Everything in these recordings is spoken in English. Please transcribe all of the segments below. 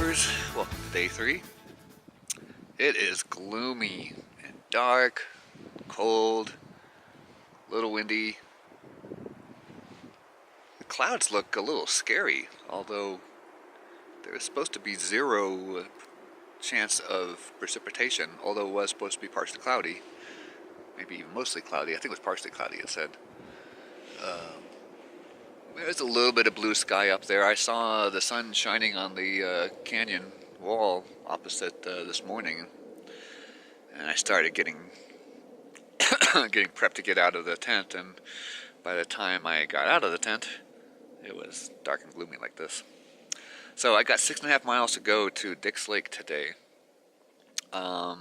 campers, welcome to day 3. It is gloomy and dark, cold, a little windy. The clouds look a little scary, although there's supposed to be 0 chance of precipitation, although it was supposed to be partially cloudy, maybe even mostly cloudy. I think it was partially cloudy, it said. There's a little bit of blue sky up there. I saw the sun shining on the canyon wall opposite this morning, and I started getting prepped to get out of the tent, and by the time I got out of the tent, it was dark and gloomy like this. So I got 6.5 miles to go to Dix Lake today. I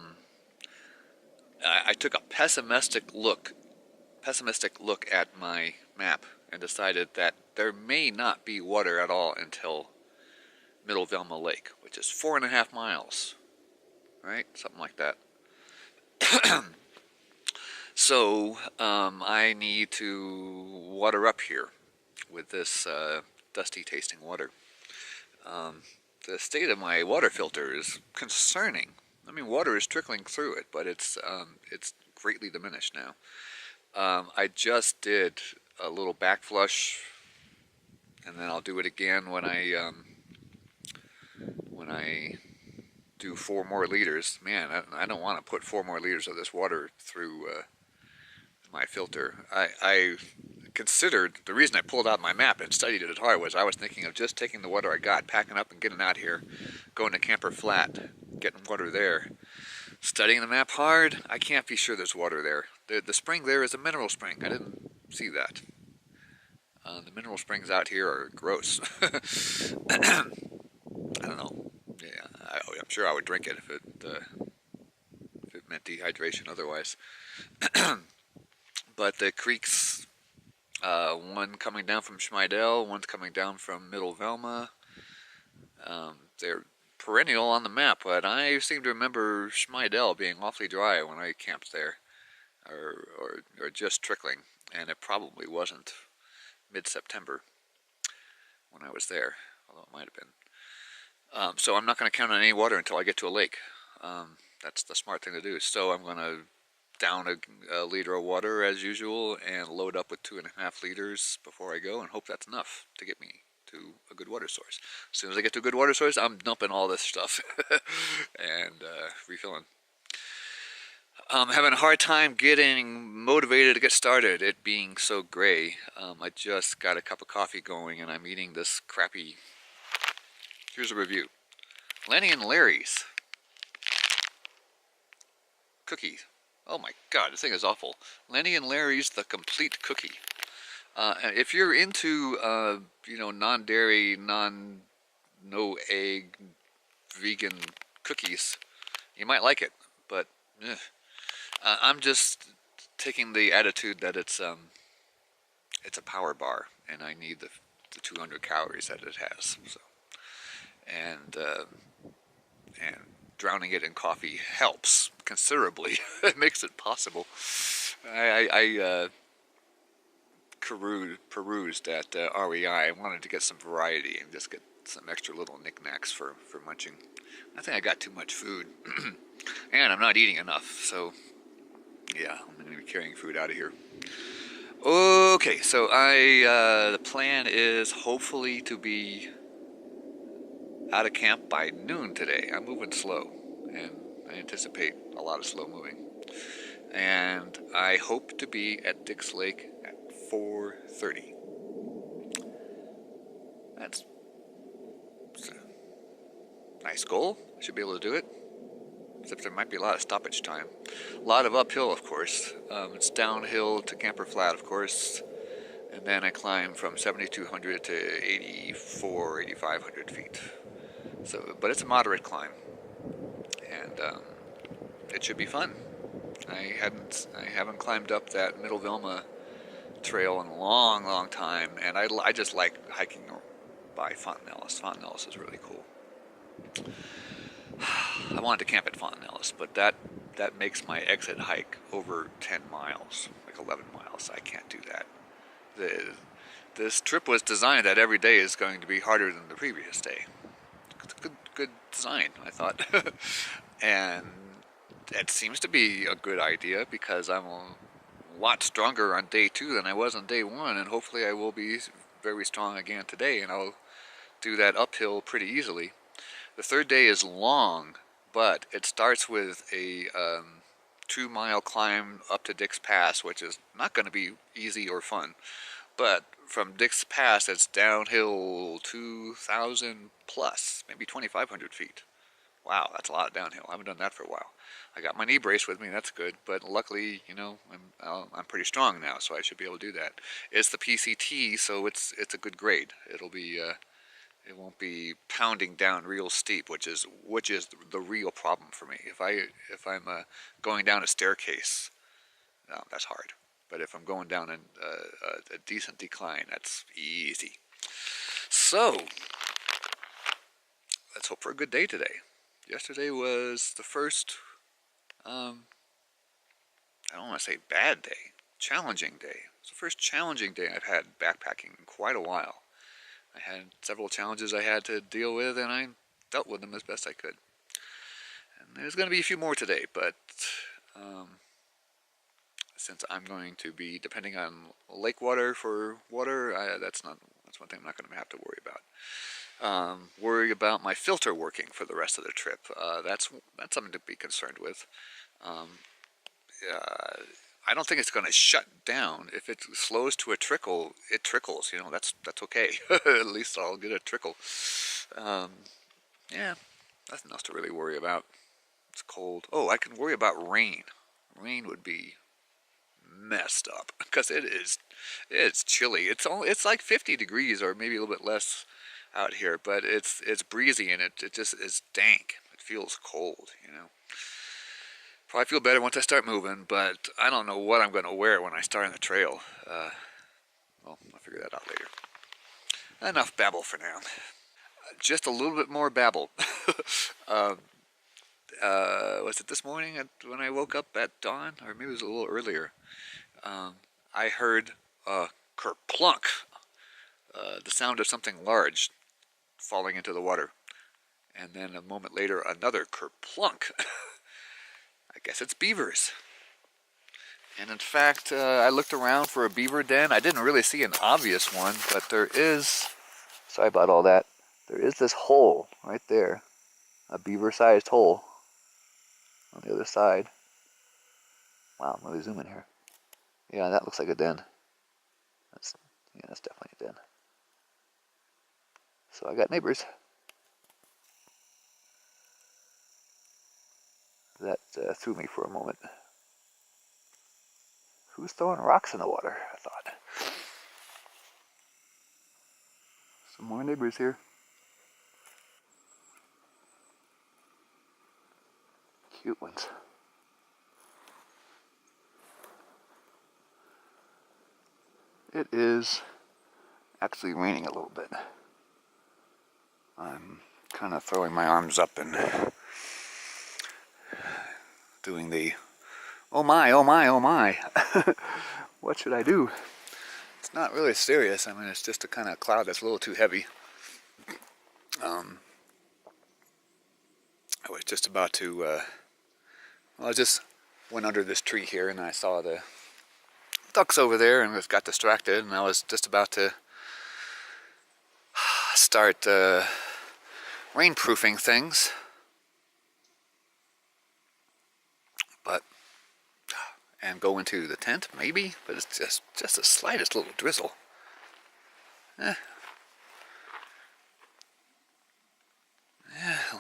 took a pessimistic look at my map and decided that there may not be water at all until Middle Velma Lake, which is 4.5 miles, right? Something like that. So I need to water up here with this dusty tasting water. The state of my water filter is concerning. I mean, water is trickling through it, but it's greatly diminished now. I just did a little back flush, and then I'll do it again when I do 4 more liters. Man, I don't want to put 4 more liters of this water through my filter. I considered, the reason I pulled out my map and studied it hard was I was thinking of just taking the water I got, packing up and getting out here, going to Camper Flat, getting water there. Studying the map hard, I can't be sure there's water there. The spring there is a mineral spring. I didn't see that. The mineral springs out here are gross. I don't know. Yeah, I'm sure I would drink it if it meant dehydration otherwise. But the creeks, one coming down from Schmidel, one's coming down from Middle Velma. They're perennial on the map, but I seem to remember Schmidel being awfully dry when I camped there, or just trickling, and it probably wasn't mid-September when I was there, although it might have been. So I'm not going to count on any water until I get to a lake. That's the smart thing to do. So I'm going to down a liter of water as usual and load up with 2.5 liters before I go, and hope that's enough to get me to a good water source. As soon as I get to a good water source, I'm dumping all this stuff and refilling. I'm having a hard time getting motivated to get started, it being so gray. I just got a cup of coffee going and I'm eating this crappy, here's a review. Lenny and Larry's cookie. Oh my god, this thing is awful. Lenny and Larry's The Complete Cookie. If you're into, non-dairy, no egg, vegan cookies, you might like it, but I'm just taking the attitude that it's a power bar, and I need the 200 calories that it has. So, and drowning it in coffee helps considerably. It makes it possible. I perused at REI. I wanted to get some variety and just get some extra little knickknacks for munching. I think I got too much food, and I'm not eating enough, so yeah, I'm going to be carrying food out of here. Okay, so the plan is hopefully to be out of camp by noon today. I'm moving slow, and I anticipate a lot of slow moving. And I hope to be at Dix Lake at 4:30. That's a nice goal. I should be able to do it. Except there might be a lot of stoppage time. A lot of uphill, of course. It's downhill to Camper Flat, of course. And then I climb from 7,200 to 8,500 feet. So, but it's a moderate climb, and it should be fun. I haven't climbed up that Middle Velma trail in a long time, and I just like hiking by Fontanellis. Fontanellis is really cool. I wanted to camp at Fontanellis, but that makes my exit hike over 10 miles, like 11 miles. I can't do that. This trip was designed that every day is going to be harder than the previous day. good design, I thought. And it seems to be a good idea because I'm a lot stronger on day 2 than I was on day 1, and hopefully I will be very strong again today, and I'll do that uphill pretty easily. The third day is long, but it starts with a 2-mile climb up to Dick's Pass, which is not going to be easy or fun. But from Dick's Pass, it's downhill 2,000 plus, maybe 2,500 feet. Wow, that's a lot of downhill. I haven't done that for a while. I got my knee brace with me, that's good. But luckily, you know, I'm pretty strong now, so I should be able to do that. It's the PCT, so it's a good grade. It'll be it won't be pounding down real steep, which is the real problem for me. If I'm going down a staircase, that's hard. But if I'm going down a decent decline, that's easy. So let's hope for a good day today. Yesterday was the first, I don't want to say bad day, challenging day. It's the first challenging day I've had backpacking in quite a while. I had several challenges I had to deal with, and I dealt with them as best I could. And there's going to be a few more today, but since I'm going to be depending on lake water for water, that's one thing I'm not going to have to worry about. Worry about my filter working for the rest of the trip. That's something to be concerned with. I don't think it's going to shut down. If it slows to a trickle, it trickles. You know, that's okay. At least I'll get a trickle. Yeah, nothing else to really worry about. It's cold. Oh, I can worry about rain. Rain would be messed up because it's chilly. It's like 50 degrees or maybe a little bit less out here, but it's breezy and it just is dank. It feels cold, you know. Probably feel better once I start moving, but I don't know what I'm going to wear when I start on the trail. Well, I'll figure that out later. Enough babble for now. Just a little bit more babble. Was it this morning when I woke up at dawn? Or maybe it was a little earlier. I heard a kerplunk, the sound of something large falling into the water. And then a moment later, another kerplunk. I guess it's beavers. And in fact, I looked around for a beaver den. I didn't really see an obvious one, but there is, sorry about all that, there is this hole right there, a beaver-sized hole on the other side. Wow, let me zoom in here. Yeah, that looks like a den. That's definitely a den. So I got neighbors. That threw me for a moment. Who's throwing rocks in the water? I thought. Some more neighbors here. Cute ones. It is actually raining a little bit. I'm kind of throwing my arms up and doing the, oh my, oh my, oh my. What should I do? It's not really serious. I mean, it's just a kind of cloud that's a little too heavy. I was just about to, well, I just went under this tree here and I saw the ducks over there and got distracted, and I was just about to start rainproofing things. And go into the tent, maybe, but it's just the slightest little drizzle. Yeah,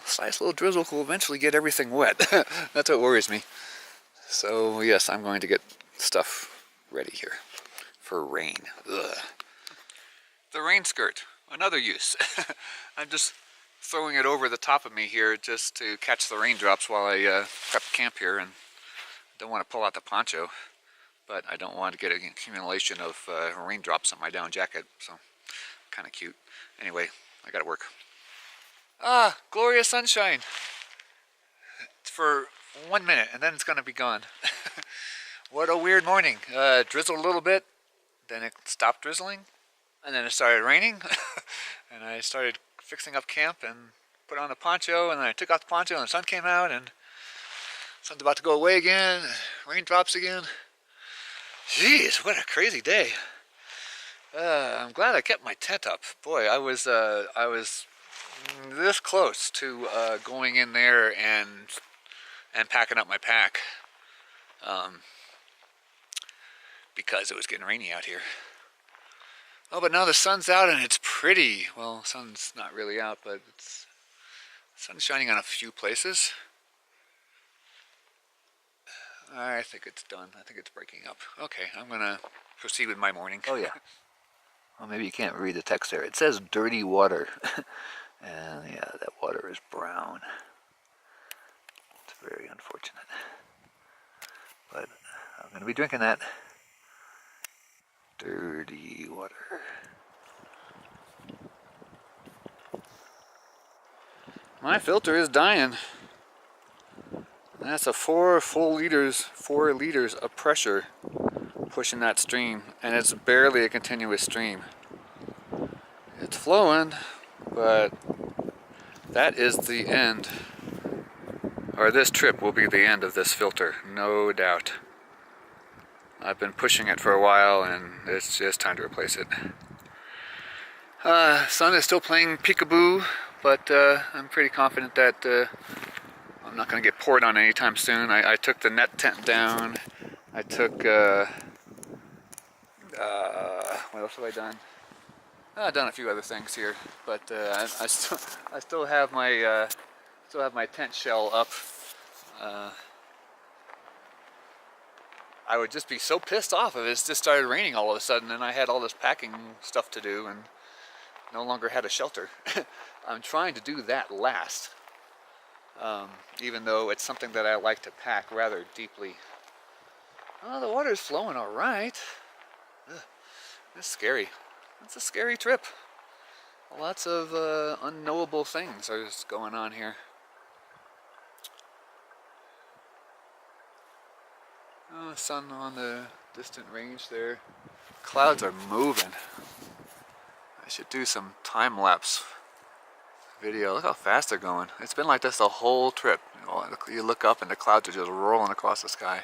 slightest little drizzle will eventually get everything wet. That's what worries me. So yes, I'm going to get stuff ready here for rain. Ugh. The rain skirt, another use. I'm just throwing it over the top of me here just to catch the raindrops while I prep camp here, and don't want to pull out the poncho, but I don't want to get an accumulation of raindrops on my down jacket, so kind of cute. Anyway, I gotta work. Ah, glorious sunshine for 1 minute, and then it's gonna be gone. What a weird morning. Drizzled a little bit, then it stopped drizzling, and then it started raining, and I started fixing up camp, and put on a poncho, and then I took off the poncho, and the sun came out, and the sun's about to go away again. Raindrops again. Jeez, what a crazy day. I'm glad I kept my tent up. Boy, I was this close to going in there and packing up my pack because it was getting rainy out here. Oh, but now the sun's out and it's pretty. Well, the sun's not really out, but the sun's shining on a few places. I think it's done. I think it's breaking up. Okay, I'm gonna proceed with my morning. Oh yeah. Well, maybe you can't read the text there. It says dirty water. And yeah, that water is brown. It's very unfortunate. But I'm going to be drinking that dirty water. My filter is dying. That's a 4 liters of pressure pushing that stream, and it's barely a continuous stream. It's flowing, but that is the end, or this trip will be the end of this filter, no doubt. I've been pushing it for a while, and it's just time to replace it. Sun is still playing peekaboo, but I'm pretty confident that I'm not going to get poured on anytime soon. I took the net tent down. I took, what else have I done? I've done a few other things here, but I still have my tent shell up. I would just be so pissed off if it just started raining all of a sudden and I had all this packing stuff to do and no longer had a shelter. I'm trying to do that last, even though it's something that I like to pack rather deeply. Oh, the water's flowing all right. Ugh, it's scary. It's a scary trip. Lots of unknowable things are just going on here. Oh, sun on the distant range there. Clouds are moving. I should do some time-lapse video. Look how fast they're going. It's been like this the whole trip. You look up and the clouds are just rolling across the sky.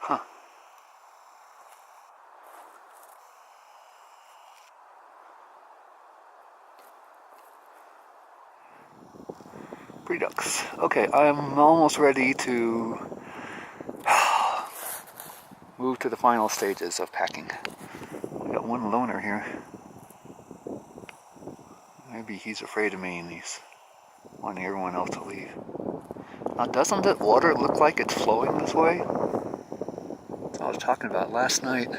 Huh. Redux. Okay, I'm almost ready to move to the final stages of packing. We got one loner here. Maybe he's afraid of me and he's wanting everyone else to leave. Now, doesn't the water look like it's flowing this way? That's what I was talking about last night.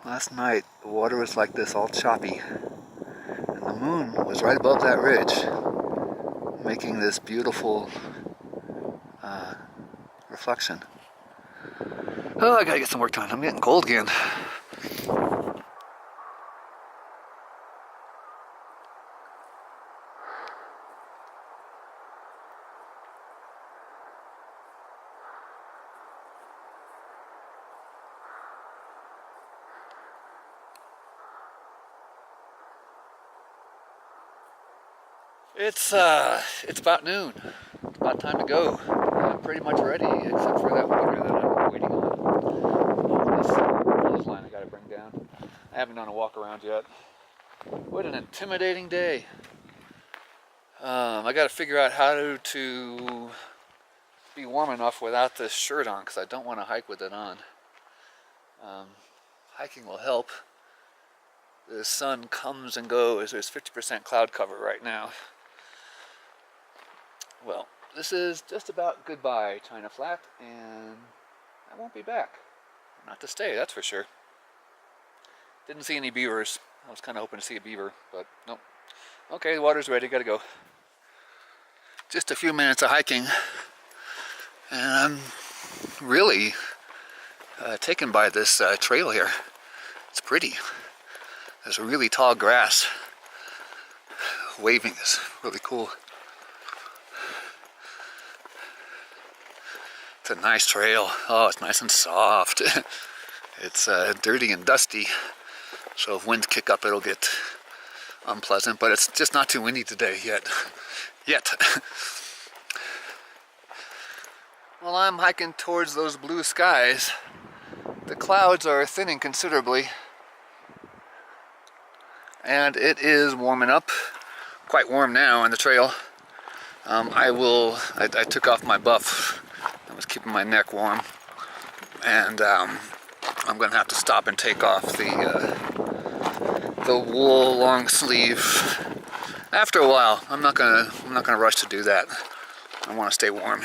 Last night, the water was like this, all choppy. And the moon was right above that ridge, making this beautiful reflection. Oh, I gotta get some work done. I'm getting cold again. It's about noon. It's about time to go. I'm pretty much ready, except for that water that I'm waiting on. This clothesline I gotta bring down. I haven't done a walk around yet. What an intimidating day. I gotta figure out how to be warm enough without this shirt on, because I don't want to hike with it on. Hiking will help. The sun comes and goes. There's 50% cloud cover right now. Well, this is just about goodbye, China Flat, and I won't be back. Not to stay, that's for sure. Didn't see any beavers. I was kind of hoping to see a beaver, but nope. Okay, the water's ready, gotta go. Just a few minutes of hiking, and I'm really taken by this trail here. It's pretty. There's a really tall grass. Waving is really cool. It's a nice trail. Oh, it's nice and soft. It's dirty and dusty, so if winds kick up it'll get unpleasant, but it's just not too windy today yet. While I'm hiking towards those blue skies, the clouds are thinning considerably, and it is warming up. Quite warm now on the trail. I took off my buff. I was keeping my neck warm, and I'm gonna have to stop and take off the wool long sleeve after a while. I'm not gonna rush to do that. I want to stay warm.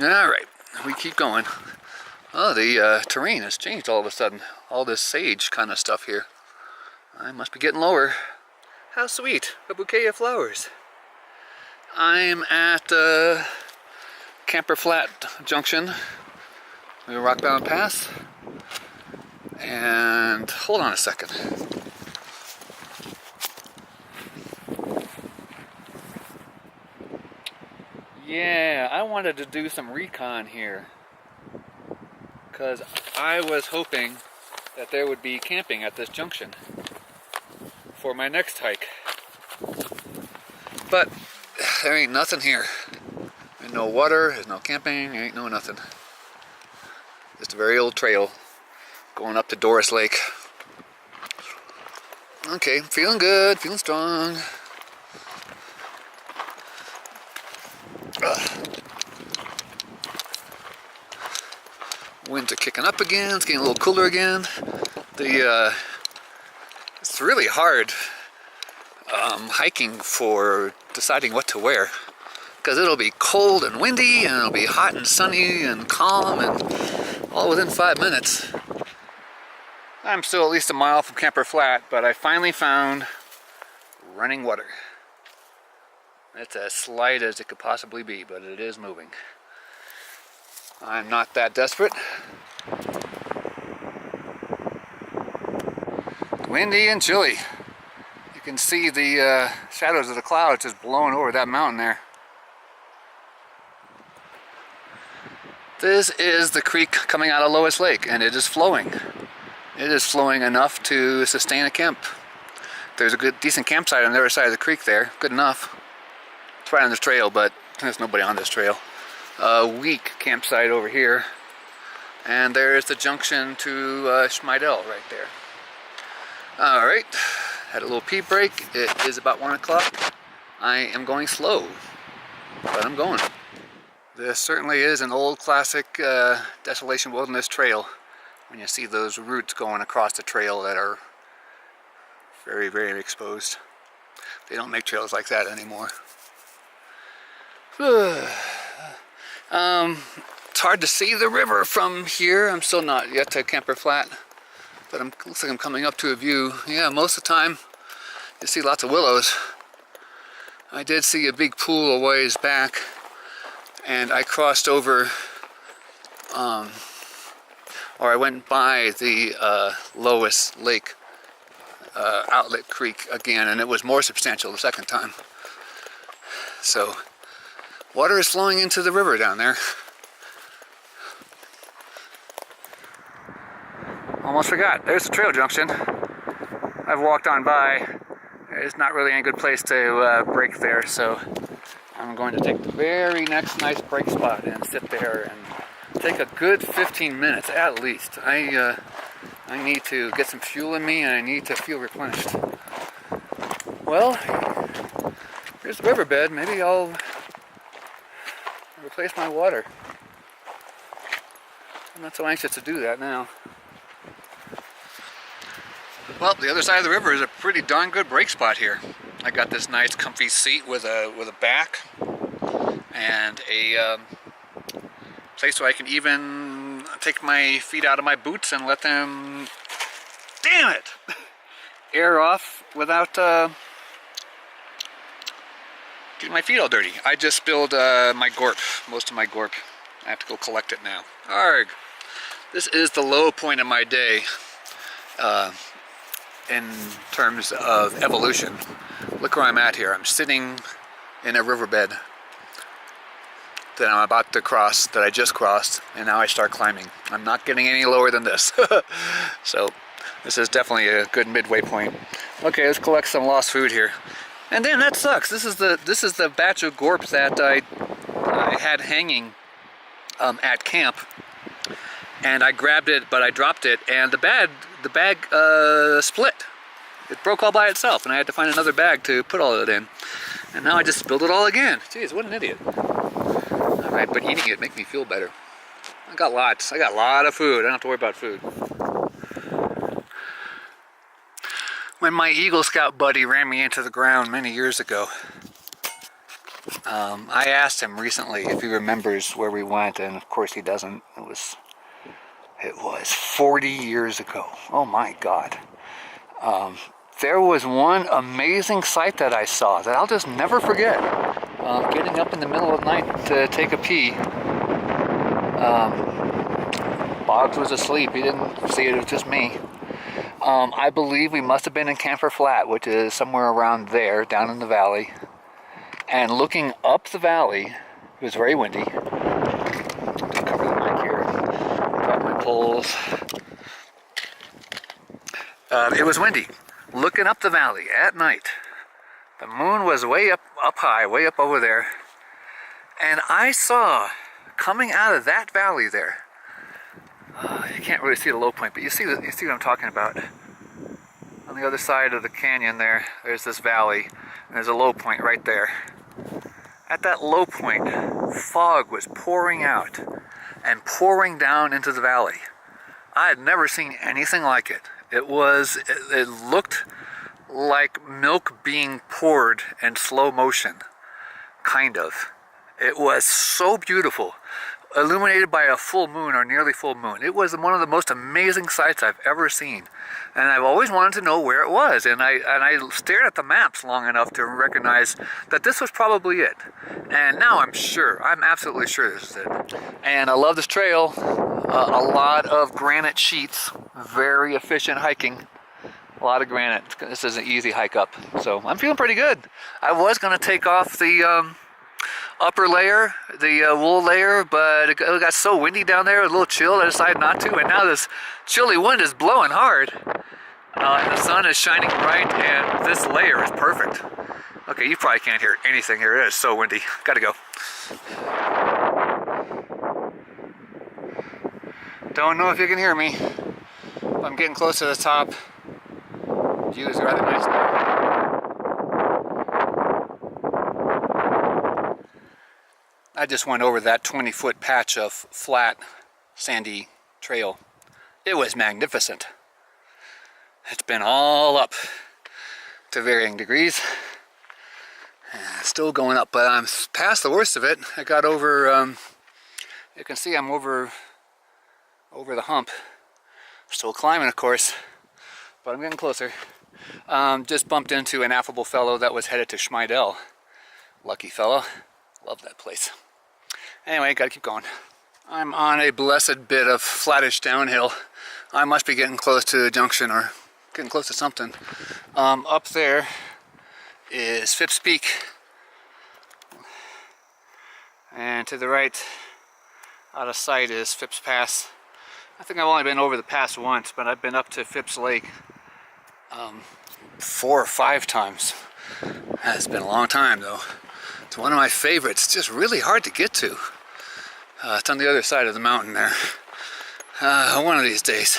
All right, we keep going. Oh, the terrain has changed all of a sudden. All this sage kind of stuff here. I must be getting lower. How sweet, a bouquet of flowers. I'm at Camper Flat Junction, the Rockbound Pass, and hold on a second. Yeah, I wanted to do some recon here, because I was hoping that there would be camping at this junction for my next hike. But there ain't nothing here. There's no water, there's no camping, there ain't no nothing. Just a very old trail going up to Doris Lake. Okay, feeling good, feeling strong. Winds are kicking up again, it's getting a little cooler again. It's really hard hiking for deciding what to wear, because it'll be cold and windy, and it'll be hot and sunny and calm, and all within 5 minutes. I'm still at least a mile from Camper Flat, but I finally found running water. It's as slight as it could possibly be, but it is moving. I'm not that desperate. Windy and chilly. You can see the shadows of the clouds just blowing over that mountain there. This is the creek coming out of Lois Lake, and it is flowing. It is flowing enough to sustain a camp. There's a good, decent campsite on the other side of the creek there. Good enough. It's right on this trail, but there's nobody on this trail. A weak campsite over here. And there's the junction to Schmidel right there. Alright, had a little pee break. It is about 1 o'clock. I am going slow, but I'm going. This certainly is an old classic Desolation Wilderness trail. When you see those roots going across the trail that are very, very exposed. They don't make trails like that anymore. It's hard to see the river from here. I'm still not yet to Camper Flat, but looks like I'm coming up to a view. Yeah, most of the time you see lots of willows. I did see a big pool a ways back, and I crossed over, or I went by the Lois Lake outlet creek again, and it was more substantial the second time. So water is flowing into the river down there. Almost forgot, there's the trail junction. I've walked on by. It's not really any good place to break there, so I'm going to take the very next nice break spot and sit there and take a good 15 minutes at least. I need to get some fuel in me, and I need to feel replenished. Well, here's the riverbed. Maybe I'll replace my water. I'm not so anxious to do that now. Well, the other side of the river is a pretty darn good break spot here. I got this nice comfy seat with a back and a place where I can even take my feet out of my boots and let them Damn it! Air off without getting my feet all dirty. I just spilled my gorp, most of my gorp. I have to go collect it now. Arg! This is the low point of my day in terms of evolution. Look where I'm at here. I'm sitting in a riverbed that I'm about to cross, that I just crossed, and now I start climbing. I'm not getting any lower than this. So this is definitely a good midway point. Okay, let's collect some lost food here. And then that sucks. This is the batch of gorp that I had hanging at camp, and I grabbed it, but I dropped it, and the bag split. It broke all by itself, and I had to find another bag to put all of it in. And now I just spilled it all again. Jeez, what an idiot. Alright, but eating it makes me feel better. I got lots. I got a lot of food. I don't have to worry about food. When my Eagle Scout buddy ran me into the ground many years ago, I asked him recently if he remembers where we went, and of course he doesn't. It was 40 years ago. Oh my God. There was one amazing sight that I saw that I'll just never forget. Getting up in the middle of the night to take a pee. Boggs was asleep. He didn't see it. It was just me. I believe we must have been in Camphor Flat, which is somewhere around there, down in the valley. And looking up the valley, it was very windy. Cover the mic here. Drop my poles. It was windy. Looking up the valley at night. The moon was way up high, way up over there. And I saw, coming out of that valley there, you can't really see the low point, but you see what I'm talking about. On the other side of the canyon there's this valley, and there's a low point right there. At that low point, fog was pouring out and pouring down into the valley. I had never seen anything like it. It looked like milk being poured in slow motion, kind of. It was so beautiful, illuminated by a full moon or nearly full moon. It was one of the most amazing sights I've ever seen, and I've always wanted to know where it was. And I stared at the maps long enough to recognize that this was probably it. And now I'm absolutely sure this is it. And I love this trail. A lot of granite sheets, very efficient hiking. A lot of granite. This is an easy hike up, so I'm feeling pretty good. I was going to take off the upper layer, the wool layer, but it got so windy down there, a little chill, I decided not to, and now this chilly wind is blowing hard. And the sun is shining bright, and this layer is perfect. Okay, you probably can't hear anything here. It is so windy. Gotta go. Don't know if you can hear me. I'm getting close to the top. View is rather nice now. I just went over that 20-foot patch of flat, sandy trail. It was magnificent. It's been all up to varying degrees. Still going up, but I'm past the worst of it. I got over, you can see I'm over the hump. Still climbing, of course, but I'm getting closer. Just bumped into an affable fellow that was headed to Schmidel. Lucky fellow. Love that place. Anyway, gotta keep going. I'm on a blessed bit of flattish downhill. I must be getting close to a junction or getting close to something. Up there is Phipps Peak. And to the right, out of sight, is Phipps Pass. I think I've only been over the pass once, but I've been up to Phipps Lake 4 or 5 times. It's been a long time though. It's one of my favorites. It's just really hard to get to. It's on the other side of the mountain there. One of these days.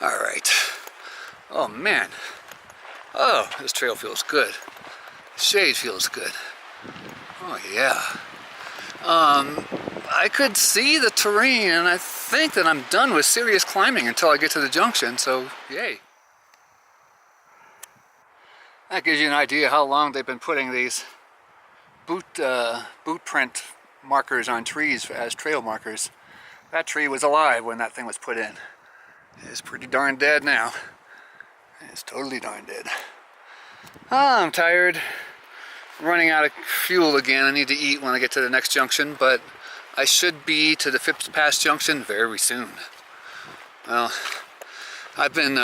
Alright. Oh man. Oh, this trail feels good. Shade feels good. Oh yeah. I could see the terrain, and I think that I'm done with serious climbing until I get to the junction, so yay. That gives you an idea how long they've been putting these boot print markers on trees as trail markers. That tree was alive when that thing was put in. It's pretty darn dead now. It's totally darn dead. Ah, I'm tired. I'm running out of fuel again. I need to eat when I get to the next junction, but I should be to the Phipps Pass junction very soon. Well, I've been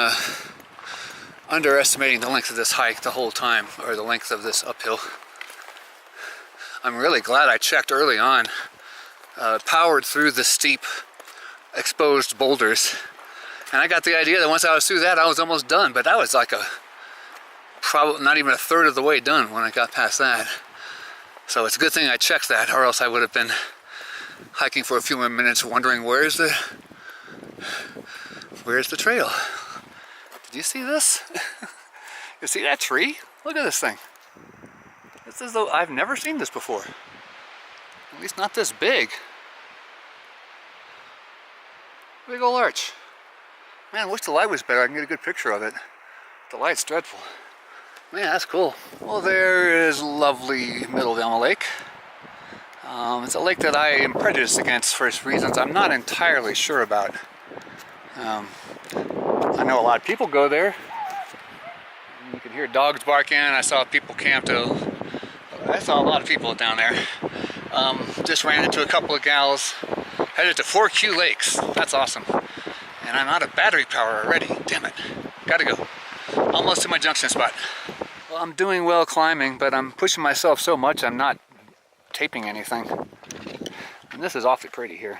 underestimating the length of this hike the whole time, or the length of this uphill. I'm really glad I checked early on. Powered through the steep exposed boulders, and I got the idea that once I was through that I was almost done, but that was like probably not even a third of the way done when I got past that. So it's a good thing I checked that, or else I would have been hiking for a few more minutes wondering where's the trail. Did you see this? You see that tree? Look at this thing. It's as though I've never seen this before. At least not this big. Big ol' arch. Man, I wish the light was better. I can get a good picture of it. The light's dreadful. Man, that's cool. Well, there is lovely Middle Velma Lake. It's a lake that I am prejudiced against for reasons I'm not entirely sure about. I know a lot of people go there. You can hear dogs barking. I saw people camped. I saw a lot of people down there. Just ran into a couple of gals. Headed to 4Q Lakes. That's awesome. And I'm out of battery power already. Damn it. Gotta go. Almost to my junction spot. Well, I'm doing well climbing, but I'm pushing myself so much I'm not taping anything. And this is awfully pretty here.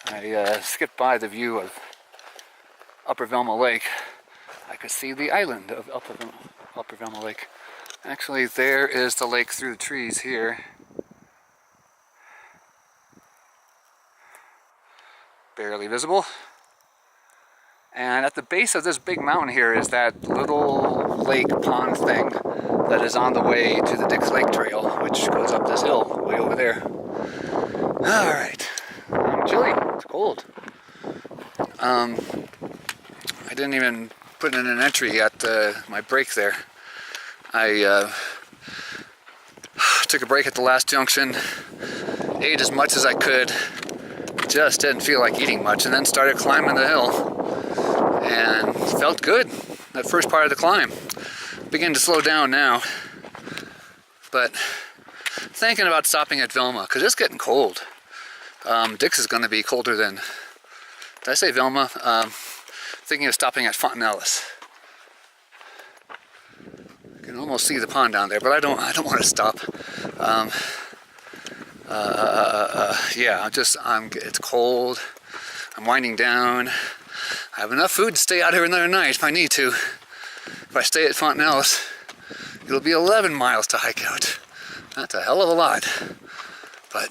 I skipped by the view of Upper Velma Lake. I could see the island of Upper Velma Lake. Actually, there is the lake through the trees here. Barely visible. And at the base of this big mountain here is that little lake pond thing that is on the way to the Dix Lake Trail, which goes up this hill way over there. Alright. I'm chilly. It's cold. I didn't even put in an entry at my break there. I took a break at the last junction, ate as much as I could, just didn't feel like eating much, and then started climbing the hill. And felt good, that first part of the climb. Beginning to slow down now. But thinking about stopping at Velma, because it's getting cold. Dix is going to be colder than, did I say Velma? Thinking of stopping at Fontanellis. You can almost see the pond down there, but I don't want to stop. Yeah, it's cold. I'm winding down. I have enough food to stay out here another night if I need to. If I stay at Fontanellis, it'll be 11 miles to hike out. That's a hell of a lot. But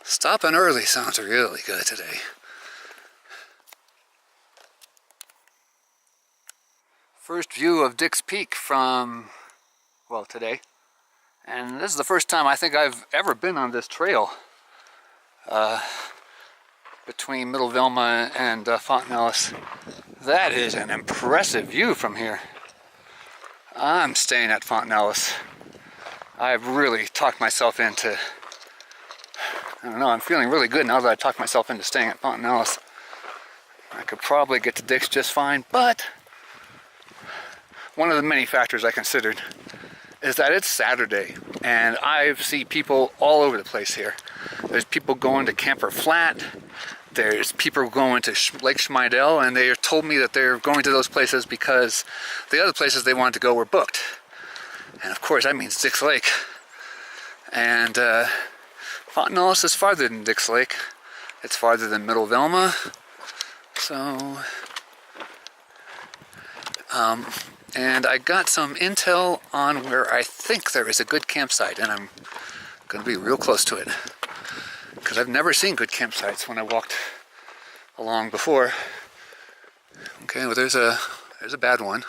stopping early sounds really good today. First view of Dix Peak from, well, today. And this is the first time I think I've ever been on this trail. Between Middle Velma and Fontanellis. That is an impressive view from here. I'm staying at Fontanellis. I've really talked myself into, I don't know, I'm feeling really good now that I talked myself into staying at Fontanellis. I could probably get to Dix just fine, but one of the many factors I considered is that it's Saturday, and I see people all over the place here. There's people going to Camper Flat. There's people going to Lake Schmeidel, and they told me that they're going to those places because the other places they wanted to go were booked. And of course, that means Dix Lake. And Fontanellis is farther than Dix Lake. It's farther than Middle Velma. So, and I got some intel on where I think there is a good campsite, and I'm going to be real close to it. Because I've never seen good campsites when I walked along before. Okay, well there's a bad one.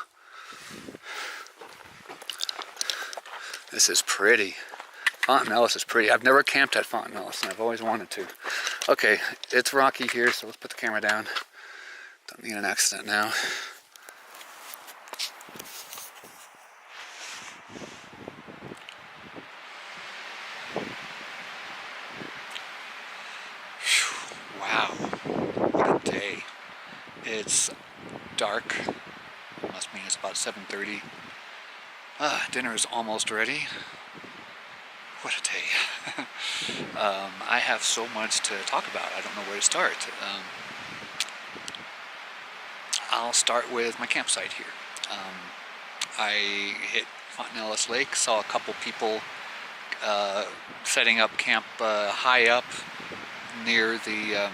This is pretty. Fontanellis is pretty. I've never camped at Fontanellis, and I've always wanted to. Okay, it's rocky here, so let's put the camera down. Don't need an accident now. It's dark. Must mean it's about 7:30. Dinner is almost ready. What a day. I have so much to talk about. I don't know where to start. I'll start with my campsite here. I hit Fontanellis Lake, saw a couple people setting up camp high up near the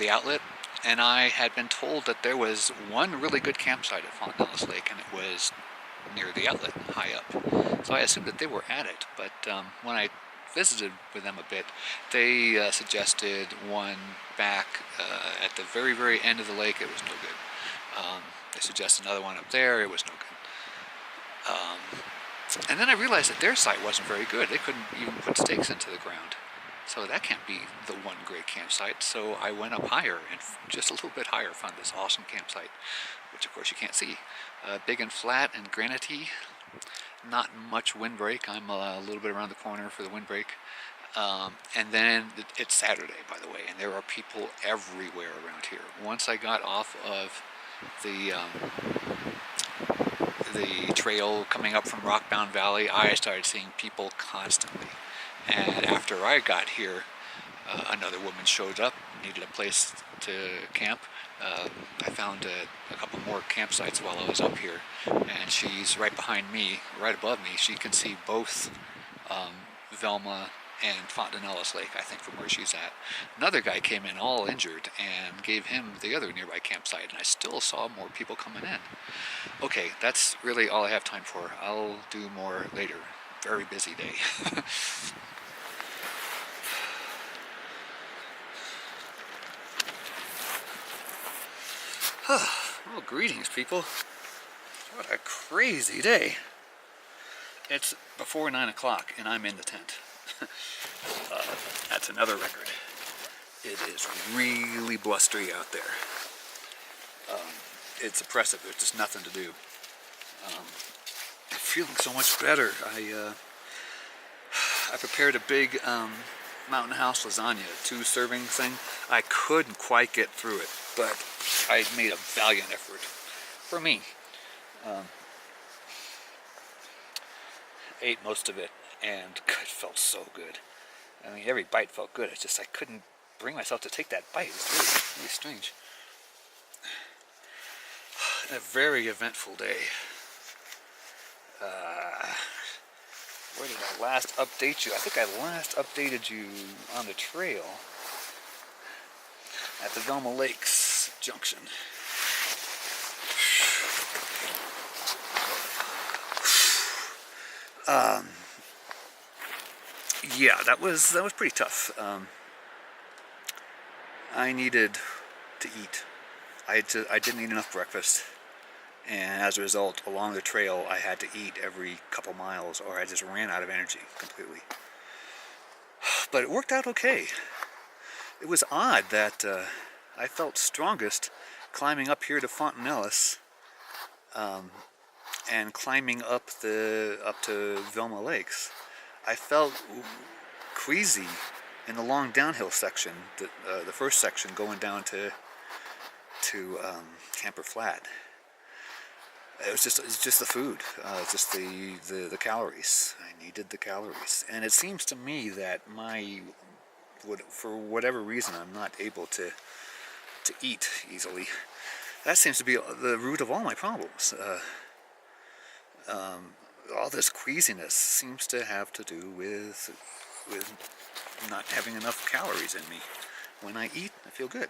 outlet, and I had been told that there was one really good campsite at Fontanellis Lake, and it was near the outlet, high up. So I assumed that they were at it, but when I visited with them a bit, they suggested one back at the very, very end of the lake. It was no good. They suggested another one up there. It was no good. And then I realized that their site wasn't very good. They couldn't even put stakes into the ground. So that can't be the one great campsite. So I went up higher, and just a little bit higher, found this awesome campsite, which of course you can't see. Big and flat and granity. Not much windbreak. I'm a little bit around the corner for the windbreak. And then it's Saturday, by the way, and there are people everywhere around here. Once I got off of the trail coming up from Rockbound Valley, I started seeing people constantly. And after I got here, another woman showed up, needed a place to camp. I found a couple more campsites while I was up here, and she's right behind me, right above me. She can see both Velma and Fontanellis Lake, I think, from where she's at. Another guy came in all injured and gave him the other nearby campsite, and I still saw more people coming in. Okay, that's really all I have time for. I'll do more later. Very busy day. Well, greetings, people. What a crazy day. It's before 9 o'clock, and I'm in the tent. That's another record. It is really blustery out there. It's oppressive. There's just nothing to do. I'm feeling so much better. I prepared a big Mountain House lasagna, 2-serving thing. I couldn't quite get through it, but I made a valiant effort for me. Ate most of it, and it felt so good. I mean, every bite felt good. It's just I couldn't bring myself to take that bite. It was really, really strange. A very eventful day. Where did I last update you? I think I last updated you on the trail at the Velma Lakes Junction. Yeah, that was pretty tough. I needed to eat. I didn't eat enough breakfast, and as a result, along the trail, I had to eat every couple miles, or I just ran out of energy completely. But it worked out okay. It was odd that I felt strongest climbing up here to Fontanellis, and climbing up to Velma Lakes. I felt queasy in the long downhill section, the first section going down to Camper Flat. It's just the food, just the calories. I needed the calories, and it seems to me that for whatever reason, I'm not able to eat easily. That seems to be the root of all my problems. All this queasiness seems to have to do with not having enough calories in me. When I eat, I feel good.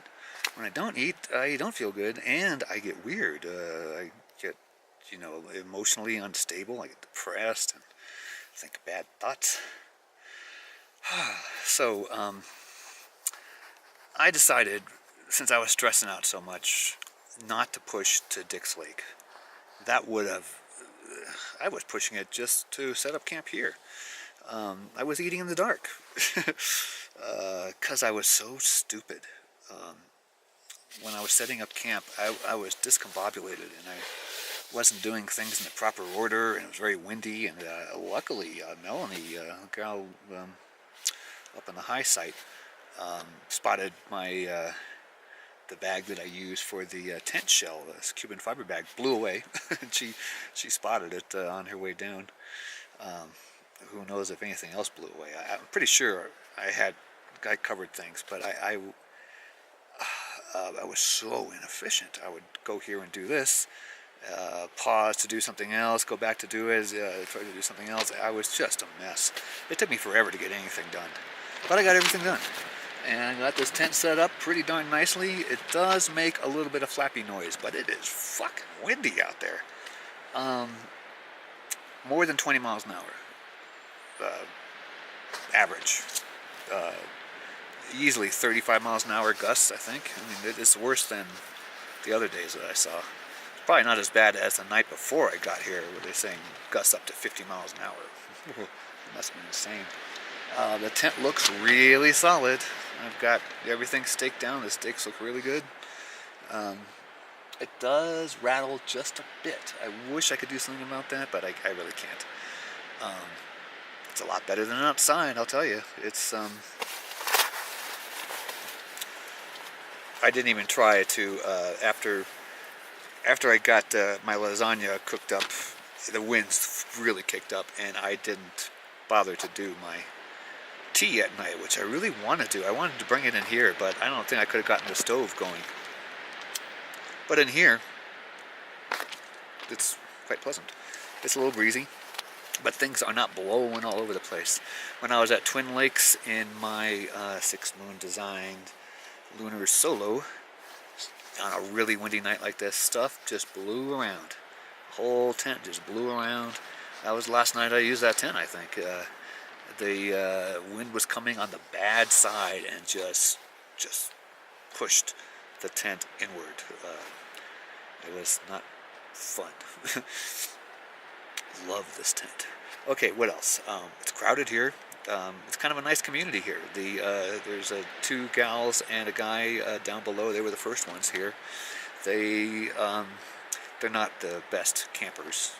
When I don't eat, I don't feel good, and I get weird. I get, emotionally unstable. I get depressed and think bad thoughts. So, I decided, since I was stressing out so much, not to push to Dix Lake. I was pushing it just to set up camp here. I was eating in the dark because I was so stupid. When I was setting up camp, I was discombobulated, and I wasn't doing things in the proper order, and it was very windy, and luckily Melanie, a gal up on the high site, spotted the bag that I use for the tent shell, this Cuban fiber bag, blew away. And she spotted it on her way down. Who knows if anything else blew away? I'm pretty sure I covered things, but I was so inefficient. I would go here and do this, pause to do something else, go back to do it, try to do something else. I was just a mess. It took me forever to get anything done, but I got everything done. And I got this tent set up pretty darn nicely. It does make a little bit of flappy noise, but it is fucking windy out there. More than 20 miles an hour, average. Easily 35 miles an hour gusts, I think. I mean, it's worse than the other days that I saw. It's probably not as bad as the night before I got here, where they're saying gusts up to 50 miles an hour. It must have been insane. The tent looks really solid. I've got everything staked down. The stakes look really good. It does rattle just a bit. I wish I could do something about that, but I really can't. It's a lot better than outside, I'll tell you. It's I didn't even try to after I got my lasagna cooked up. The winds really kicked up, and I didn't bother to do my tea at night, which I really want to do. I wanted to bring it in here, but I don't think I could have gotten the stove going. But in here, it's quite pleasant. It's a little breezy, but things are not blowing all over the place. When I was at Twin Lakes in my 6 Moon designed lunar solo, on a really windy night like this, stuff just blew around. The whole tent just blew around. That was the last night I used that tent, I think. The wind was coming on the bad side and just pushed the tent inward. It was not fun. Love this tent. Okay, what else? It's crowded here. It's kind of a nice community here. There's 2 gals and a guy down below. They were the first ones here. They're not the best campers.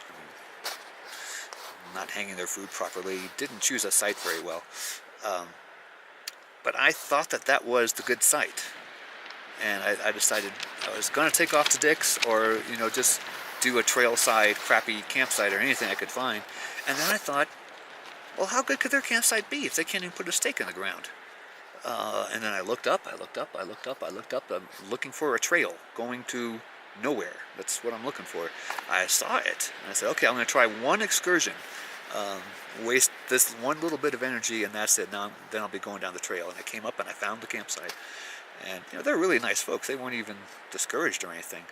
Not hanging their food properly. Didn't choose a site very well. But I thought that was the good site. And I decided I was going to take off to Dick's, or just do a trail side crappy campsite or anything I could find. And then I thought, well, how good could their campsite be if they can't even put a stake in the ground? And then I looked up. I'm looking for a trail going to nowhere. That's what I'm looking for. I saw it, and I said, okay, I'm going to try one excursion. Waste this one little bit of energy, and that's it. Now, then I'll be going down the trail. And I came up and I found the campsite. And they're really nice folks. They weren't even discouraged or anything.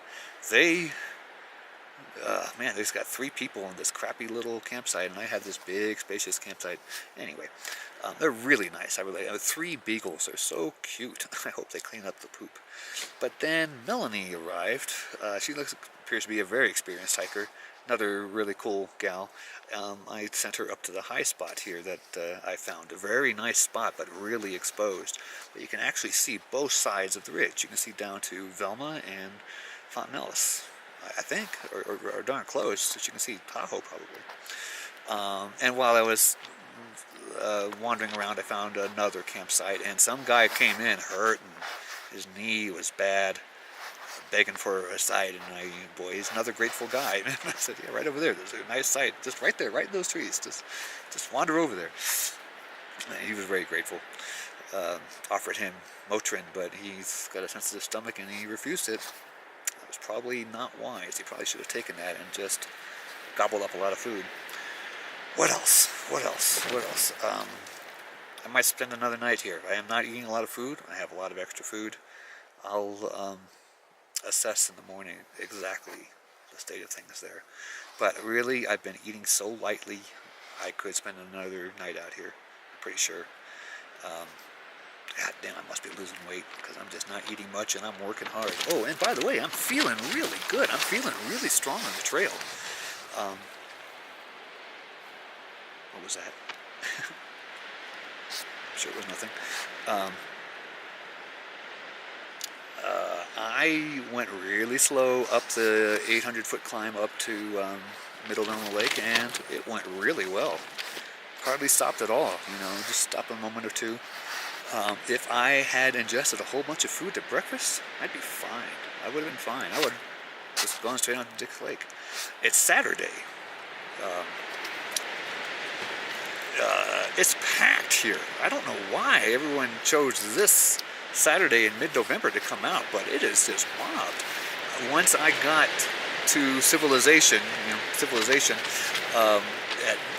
Man, there's got 3 people in this crappy little campsite, and I had this big, spacious campsite. Anyway, they're really nice. 3 beagles are so cute. I hope they clean up the poop. But then Melanie arrived. She appears to be a very experienced hiker. Another really cool gal. I sent her up to the high spot here that I found. A very nice spot, but really exposed. But you can actually see both sides of the ridge. You can see down to Velma and Fontanellis, I think, or darn close, so you can see Tahoe probably. And while I was wandering around, I found another campsite, and some guy came in hurt, and his knee was bad, begging for a site, and boy, he's another grateful guy. I said, yeah, right over there, there's a nice site, just right there, right in those trees, just wander over there. And he was very grateful. Offered him Motrin, but he's got a sensitive stomach, and he refused it. That was probably not wise. He probably should have taken that and just gobbled up a lot of food. What else? I might spend another night here. I am not eating a lot of food. I have a lot of extra food. I'll assess in the morning exactly the state of things there. But really, I've been eating so lightly, I could spend another night out here, I'm pretty sure. God damn, I must be losing weight because I'm just not eating much and I'm working hard. Oh, and by the way, I'm feeling really good. I'm feeling really strong on the trail. What was that? I'm sure it was nothing. I went really slow up the 800-foot climb up to Middle Illinois Lake, and it went really well. Hardly stopped at all, just stopped a moment or two. If I had ingested a whole bunch of food at breakfast, I'd be fine. I would have been fine. I would have just gone straight on to Dick's Lake. It's Saturday. Um, it's packed here. I don't know why everyone chose this Saturday in mid-November to come out, but it is just mobbed. Once I got to Civilization, um,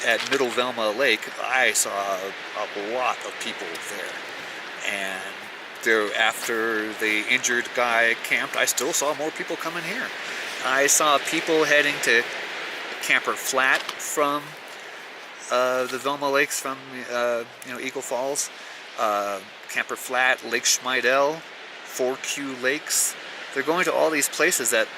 at Middle Velma Lake, I saw a lot of people there. And there, after the injured guy camped, I still saw more people coming here. I saw people heading to Camper Flat from the Velma Lakes, from Eagle Falls, Camper Flat, Lake Schmidel, 4Q Lakes. They're going to all these places that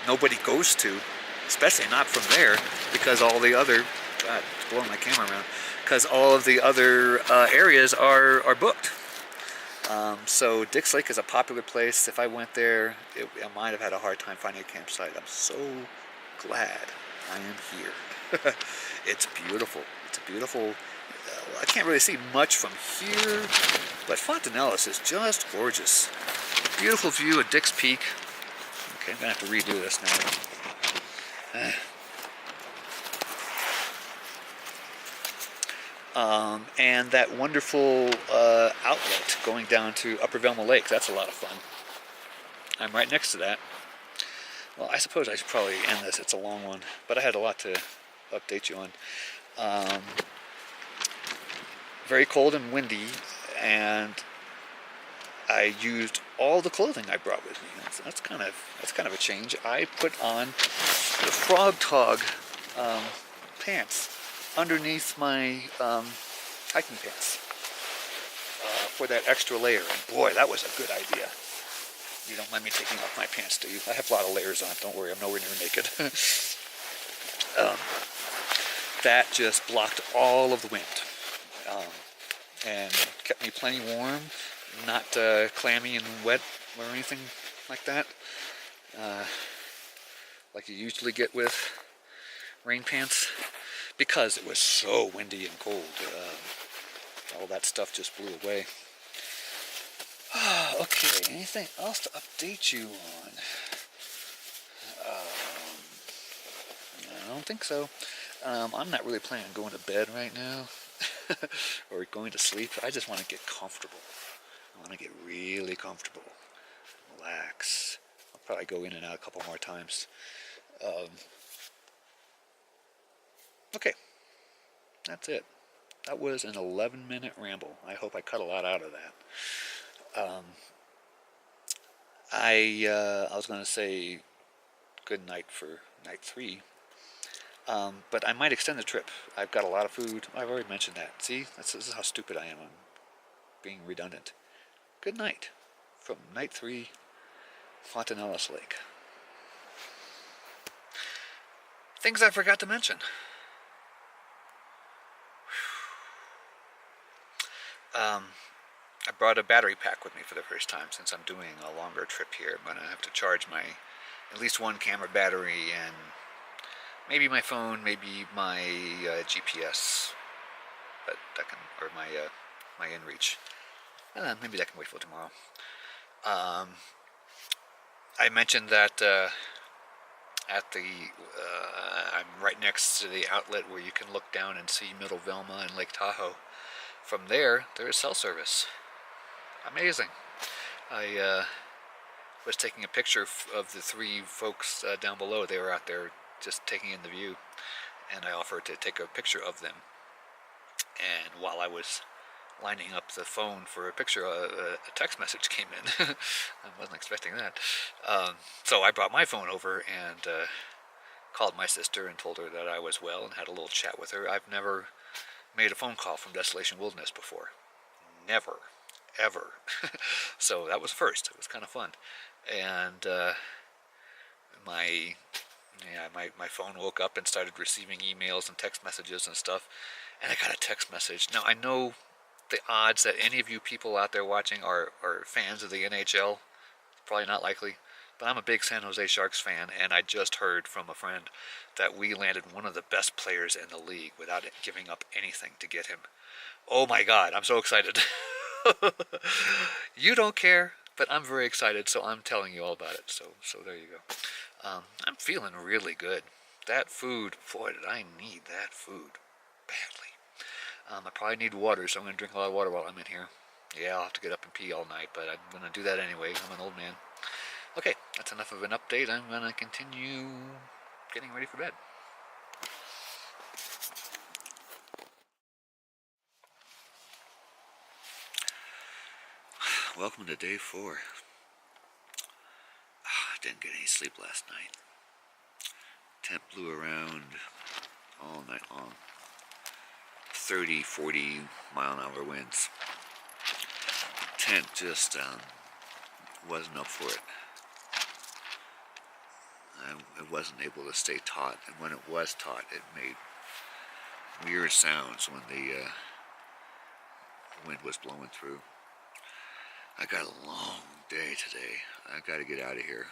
nobody goes to, especially not from there, because all the other, God, it's blowing my camera around, because all of the other areas are booked. So Dick's Lake is a popular place. If I went there, I might have had a hard time finding a campsite. I'm so glad I am here. It's beautiful. It's a beautiful, I can't really see much from here, but Fontanellis is just gorgeous. Beautiful view of Dick's Peak. Okay, I'm going to have to redo this now. And that wonderful outlet going down to Upper Velma Lake. That's a lot of fun. I'm right next to that. Well, I suppose I should probably end this. It's a long one, but I had a lot to update you on. Very cold and windy, and I used all the clothing I brought with me. That's kind of a change. I put on the Frog Tog pants underneath my hiking pants for that extra layer. And boy, that was a good idea. You don't mind me taking off my pants, do you? I have a lot of layers on. Don't worry, I'm nowhere near naked. That just blocked all of the wind and kept me plenty warm, not clammy and wet or anything like that, like you usually get with rain pants, because it was so windy and cold. All that stuff just blew away. Okay, anything else to update you on? I don't think so. I'm not really planning on going to bed right now or going to sleep. I just want to get comfortable. I want to get really comfortable, relax. I'll probably go in and out a couple more times. Okay, that's it. That was an 11-minute ramble. I hope I cut a lot out of that. I was going to say good night for night 3, but I might extend the trip. I've got a lot of food. I've already mentioned that. See, this is how stupid I am. I'm being redundant. Good night from night 3, Fontanellis Lake. Things I forgot to mention. I brought a battery pack with me for the first time since I'm doing a longer trip here. I'm going to have to charge my at least one camera battery and maybe my phone, maybe my GPS, but that can, or my InReach. Maybe that can wait for tomorrow. I mentioned that at the I'm right next to the outlet where you can look down and see Middle Velma and Lake Tahoe. From there is cell service. Amazing. I was taking a picture of the 3 folks down below. They were out there just taking in the view, and I offered to take a picture of them. And while I was lining up the phone for a picture, a text message came in. I wasn't expecting that. So I brought my phone over and called my sister and told her that I was well and had a little chat with her. I've never made a phone call from Desolation Wilderness before. Never. Ever. So that was first. It was kind of fun. And my phone woke up and started receiving emails and text messages and stuff. And I got a text message. Now, I know the odds that any of you people out there watching are fans of the NHL. Probably not likely. But I'm a big San Jose Sharks fan, and I just heard from a friend that we landed one of the best players in the league without giving up anything to get him. Oh my God, I'm so excited. You don't care, but I'm very excited, so I'm telling you all about it. So there you go. I'm feeling really good. That food, boy, did I need that food badly. I probably need water, so I'm going to drink a lot of water while I'm in here. Yeah, I'll have to get up and pee all night, but I'm going to do that anyway. I'm an old man. Okay, that's enough of an update. I'm going to continue getting ready for bed. Welcome to day 4. I didn't get any sleep last night. Temp blew around all night long. 30, 40 mile an hour winds. Tent just wasn't up for it. It wasn't able to stay taut, and when it was taut, it made weird sounds when the wind was blowing through. I got a long day today. I got to get out of here.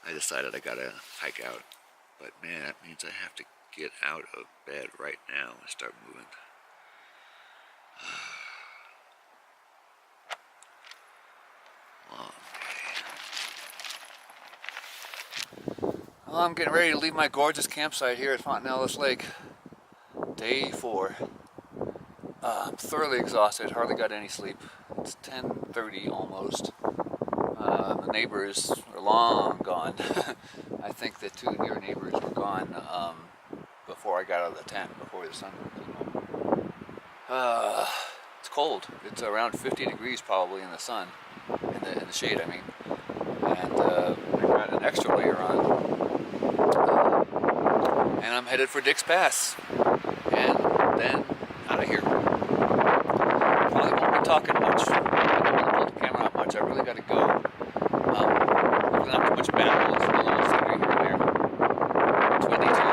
I decided I got to hike out, but man, that means I have to get out of bed right now and start moving. Long day. Well, I'm getting ready to leave my gorgeous campsite here at Fontanellis Lake. Day 4. I'm thoroughly exhausted, hardly got any sleep. It's 10:30 almost. The neighbors are long gone. I think the 2 near neighbors were gone before I got out of the tent, before the sun came up. It's cold. It's around 50 degrees probably in the sun, in the shade I mean. And I got an extra layer on. And I'm headed for Dick's Pass. And then out of here. Probably won't be talking much. I don't want to hold the camera out much. I really got to go. Hopefully not too much battle. It's a little scenery here and there. It's windy too.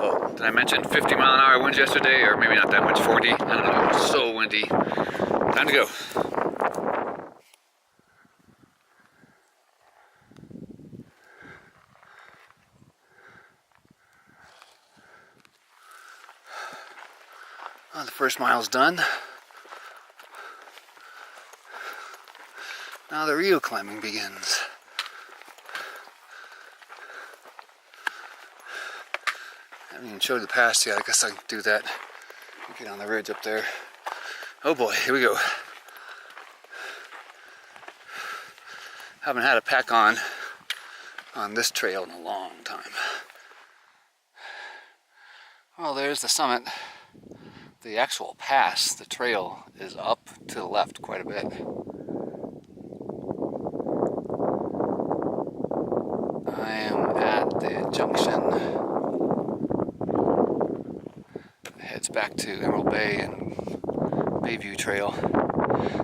Oh, did I mention 50 mile an hour winds yesterday? Or maybe not that much, 40? I don't know. It was so windy. Time to go. Well, the first mile's done. Now the real climbing begins. I haven't even showed the pass yet. I guess I can do that. Get on the ridge up there. Oh boy, here we go. Haven't had a pack on this trail in a long time. Well, there's the summit. The actual pass, the trail, is up to the left quite a bit. I am at the junction. It heads back to Emerald Bay and Bayview Trail.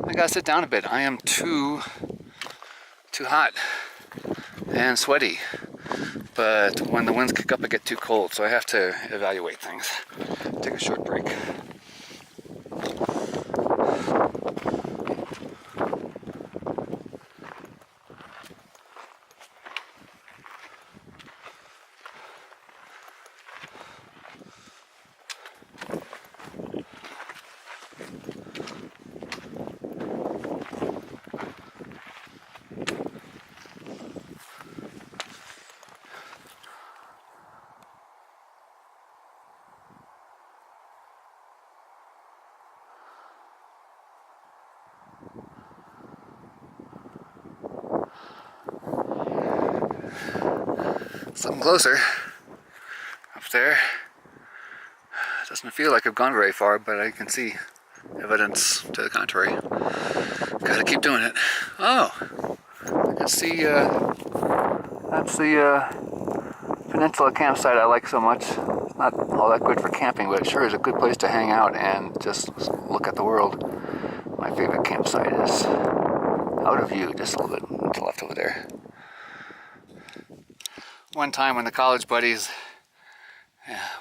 I gotta sit down a bit. I am too hot and sweaty. But when the winds kick up, I get too cold, so I have to evaluate things. Take a short break. Something closer up there. Doesn't feel like I've gone very far, but I can see evidence to the contrary. Gotta keep doing it. Oh, I can see that's the peninsula campsite I like so much. It's not all that good for camping, but it sure is a good place to hang out and just look at the world. My favorite campsite is out of view, just a little bit to the left over there. One time when the college buddies,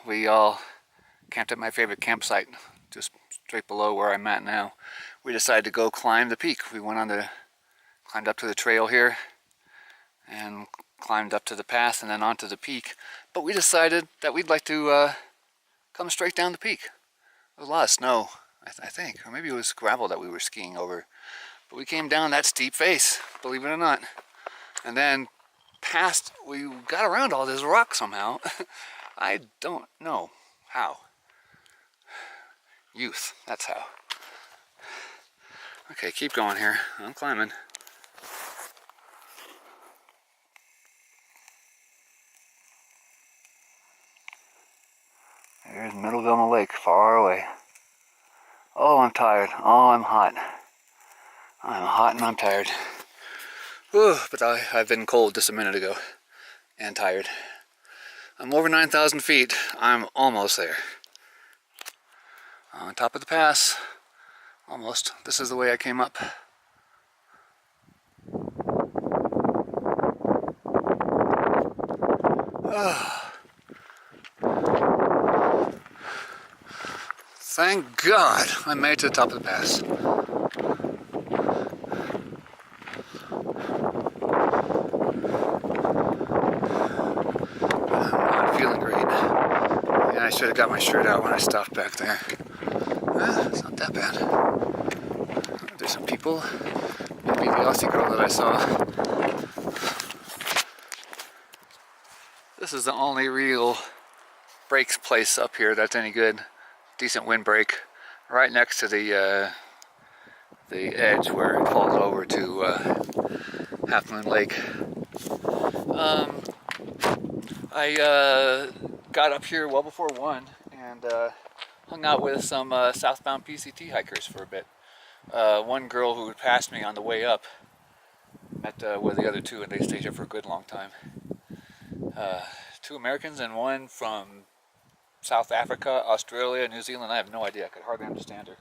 we all camped at my favorite campsite, just straight below where I'm at now. We decided to go climb the peak. We climbed up to the trail here, and climbed up to the pass and then onto the peak. But we decided that we'd like to come straight down the peak. There was a lot of snow, I think, or maybe it was gravel that we were skiing over. But we came down that steep face, believe it or not. And then we got around all this rock somehow. I don't know how. Youth, that's how. Okay, keep going here. I'm climbing. There's Middle Vilma Lake, far away. Oh, I'm tired. Oh, I'm hot. I'm hot and I'm tired. Whew, but I've been cold just a minute ago. And tired. I'm over 9,000 feet. I'm almost there. On top of the pass. Almost. This is the way I came up. Thank God I made it to the top of the pass. I'm not feeling great. Yeah, I should have got my shirt out when I stopped back there. It's not that bad. There's some people. Maybe the Aussie girl that I saw. This is the only real brakes place up here that's any good. Decent windbreak. Right next to the edge where it falls over to Half Moon Lake. I got up here well before 1 and hung out with some southbound PCT hikers for a bit. One girl who passed me on the way up met with the other two, and they stayed here for a good long time. 2 Americans and one from South Africa, Australia, New Zealand. I have no idea. I could hardly understand her.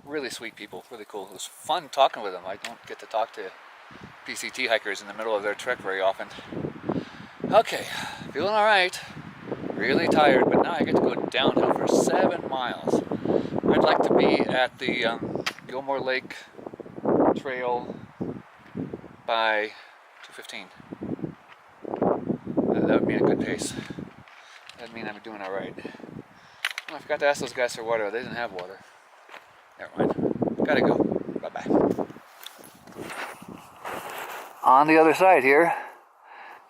Really sweet people, really cool. It was fun talking with them. I don't get to talk to PCT hikers in the middle of their trek very often. Okay, feeling alright. Really tired, but now I get to go downhill for 7 miles. I'd like to be at the Gilmore Lake Trail by 2:15. That would be a good pace. That'd mean I'm doing alright. Oh, I forgot to ask those guys for water. They didn't have water. Never mind. Gotta go. Bye-bye. On the other side here,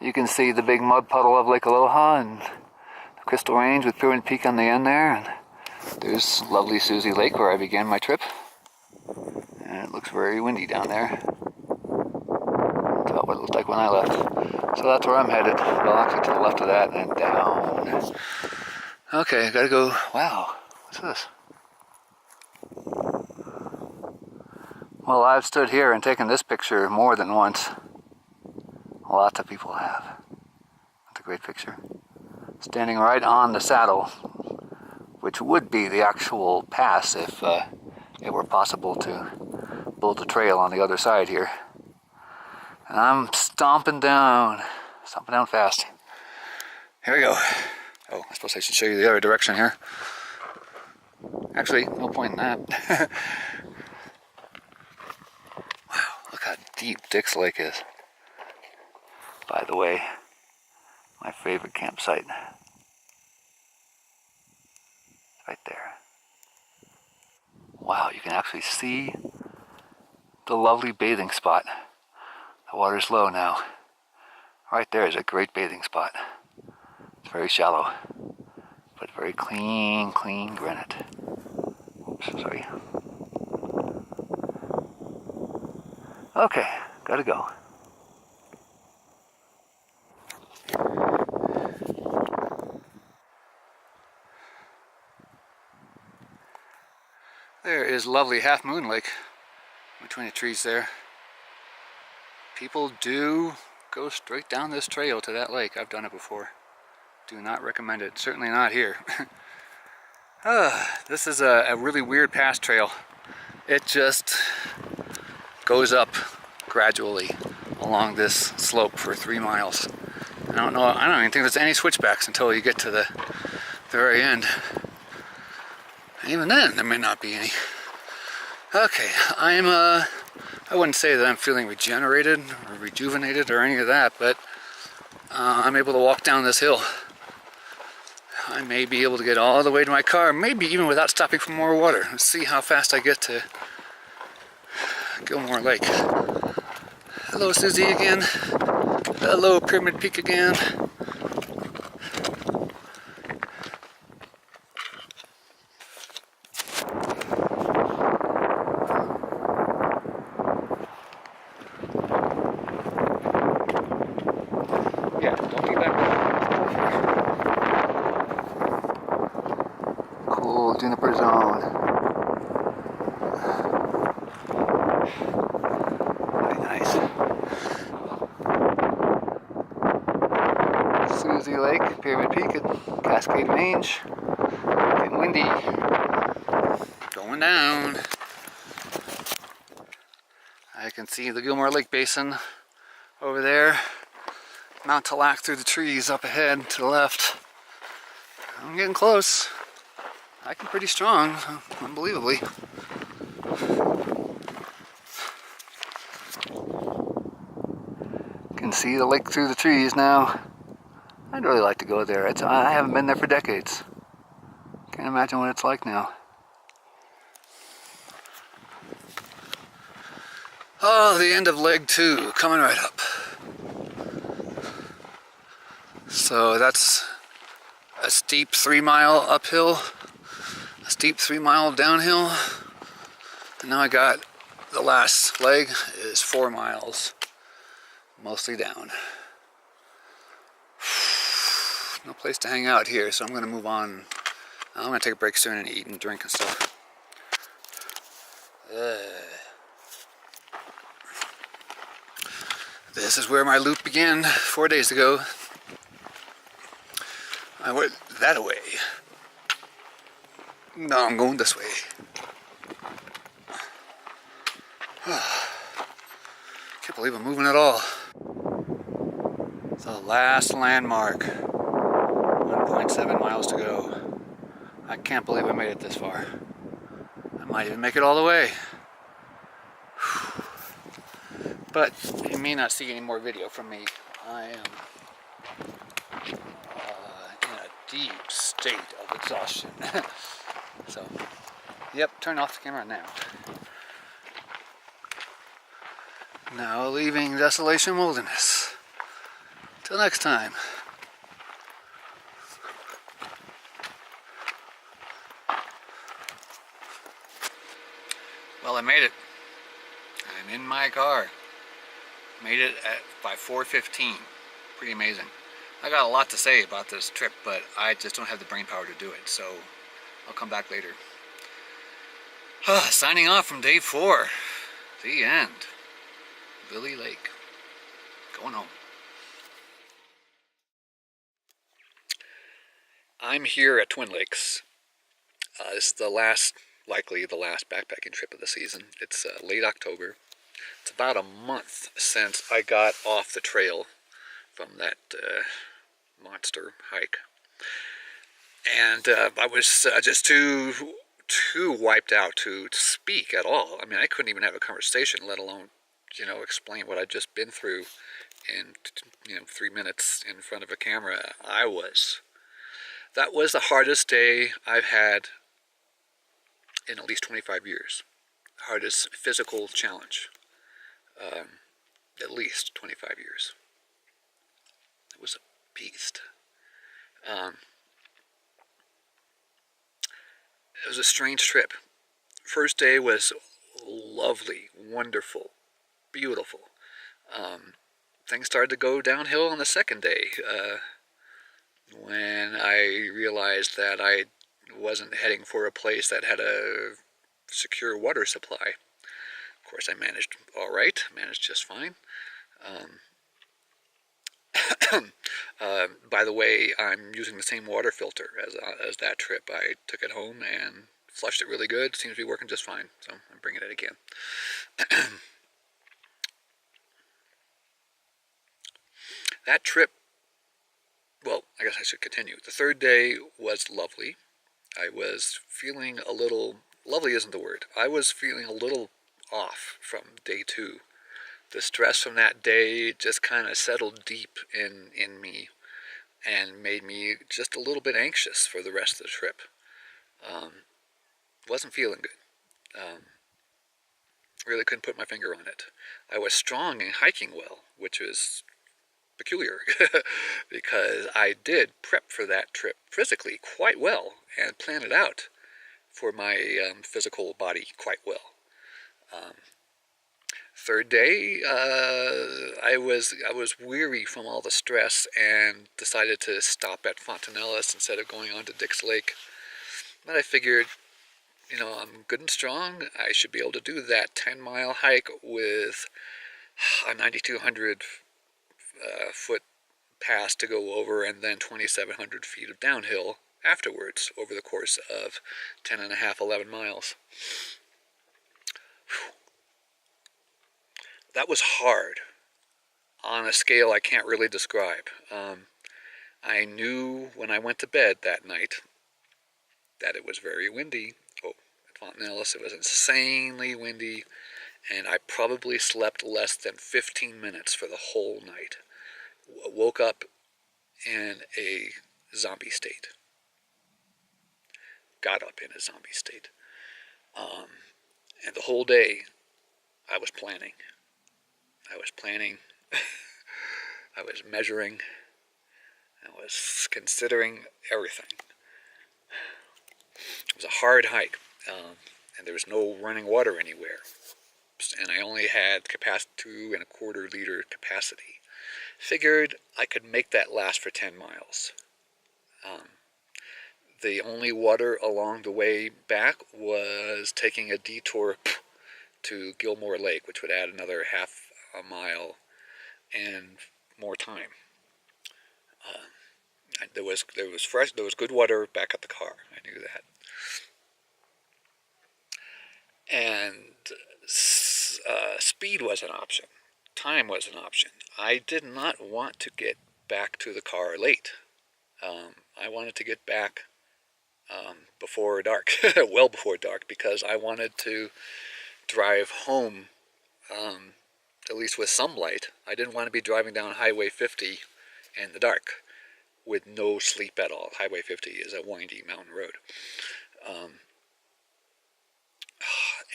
you can see the big mud puddle of Lake Aloha and the Crystal Range with Pyramid Peak on the end there. And there's lovely Susie Lake where I began my trip. And it looks very windy down there. That's about what it looked like when I left. So that's where I'm headed. Well, actually to the left of that and down. Okay, gotta go. Wow, what's this? Well, I've stood here and taken this picture more than once. Lots of people have. That's a great picture. Standing right on the saddle, which would be the actual pass if it were possible to build a trail on the other side here. And I'm stomping down fast. Here we go. Oh, I suppose I should show you the other direction here. Actually, no point in that. Wow, look how deep Dix Lake is. By the way, my favorite campsite. Right there. Wow, you can actually see the lovely bathing spot. The water's low now. Right there is a great bathing spot. It's very shallow, but very clean granite. Oops, sorry. Okay, gotta go. There is lovely Half Moon Lake between the trees there. People do go straight down this trail to that lake. I've done it before. Do not recommend it. Certainly not here. This is a really weird pass trail. It just goes up gradually along this slope for 3 miles. I don't even think there's any switchbacks until you get to the very end. Even then, there may not be any. Okay, I wouldn't say that I'm feeling regenerated or rejuvenated or any of that, but I'm able to walk down this hill. I may be able to get all the way to my car, maybe even without stopping for more water. Let's see how fast I get to Gilmore Lake. Hello, Susie again. Hello, Pyramid Peak again. Yeah, don't be back. Cool juniper zone. Very nice. Susie Lake, Pyramid Peak at Cascade Range. Getting windy. Going down. I can see the Gilmore Lake Basin over there. Mount Talac through the trees up ahead to the left. I'm getting close. Hiking pretty strong, unbelievably. Can see the lake through the trees now. I'd really like to go there. I haven't been there for decades. Can't imagine what it's like now. Oh, the end of leg 2, coming right up. So that's a steep 3-mile uphill, a steep 3-mile downhill, and now I got the last leg is 4 miles, mostly down. No place to hang out here, so I'm going to move on. I'm going to take a break soon and eat and drink and stuff. This is where my loop began 4 days ago. I went that way. No, I'm going this way. Can't believe I'm moving at all. The last landmark. 1.7 miles to go. I can't believe I made it this far. I might even make it all the way. But you may not see any more video from me. I am in a deep state of exhaustion. So, yep, turn off the camera now. Now leaving Desolation Wilderness. Till next time. Well, I made it. I'm in my car. Made it by 4:15. Pretty amazing. I got a lot to say about this trip, but I just don't have the brain power to do it, so I'll come back later. Signing off from day 4. The end. Lily Lake. Going home. I'm here at Twin Lakes. This is likely the last backpacking trip of the season. It's late October. It's about a month since I got off the trail from that monster hike. And I was just too wiped out to speak at all. I mean, I couldn't even have a conversation, let alone, explain what I'd just been through in, 3 minutes in front of a camera. That was the hardest day I've had in at least 25 years. Hardest physical challenge. At least 25 years. It was a beast. It was a strange trip. First day was lovely, wonderful, beautiful. Things started to go downhill on the second day when I realized that I wasn't heading for a place that had a secure water supply. Of course, I managed all right, managed just fine. By the way, I'm using the same water filter as that trip. I took it home and flushed it really good. Seems to be working just fine, so I'm bringing it again. That trip, well, I guess I should continue. The third day was lovely. I was feeling a little, lovely isn't the word, I was feeling a little off from day 2. The stress from that day just kind of settled deep in me. and made me just a little bit anxious for the rest of the trip. Um, wasn't feeling good. Really couldn't put my finger on it. I was strong and hiking well, which was peculiar because I did prep for that trip physically quite well and plan it out for my physical body quite well. Um, Third day, I was weary from all the stress and decided to stop at Fontanellis instead of going on to Dix Lake. But I figured, I'm good and strong. I should be able to do that 10-mile hike with a 9,200 foot pass to go over and then 2,700 feet of downhill afterwards over the course of 10 and a half, 11 miles. That was hard on a scale I can't really describe. I knew when I went to bed that night that it was very windy. Oh, at Fontanellis it was insanely windy, and I probably slept less than 15 minutes for the whole night. Woke up in a zombie state. Got up in a zombie state. And the whole day I was planning. I was planning. I was measuring. I was considering everything. It was a hard hike, and there was no running water anywhere. And I only had capacity 2.25 liter capacity. Figured I could make that last for 10 miles. The only water along the way back was taking a detour to Gilmore Lake, which would add another half a mile and more time. There was good water back at the car. I knew that. And speed was an option. Time was an option. I did not want to get back to the car late. I wanted to get back before dark, well before dark, because I wanted to drive home at least with some light. I didn't want to be driving down Highway 50 in the dark with no sleep at all. Highway 50 is a windy mountain road.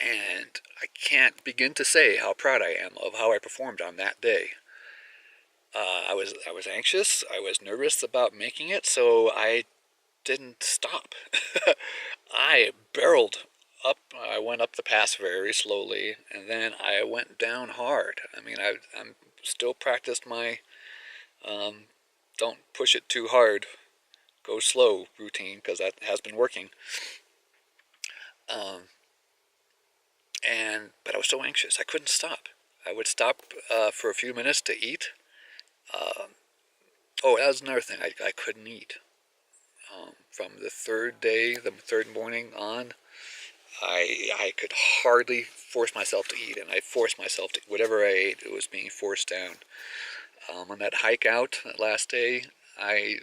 And I can't begin to say how proud I am of how I performed on that day. I was anxious. I was nervous about making it, so I didn't stop. I barreled up. I went up the pass very slowly, and then I went down hard. I mean, I'm still practiced my don't push it too hard, go slow routine, because that has been working. But I was so anxious, I couldn't stop. I would stop for a few minutes to eat. Oh, that was another thing. I couldn't eat. From the third day, the third morning on, I could hardly force myself to eat, and I forced myself to, whatever I ate, it was being forced down. On that hike out, that last day, I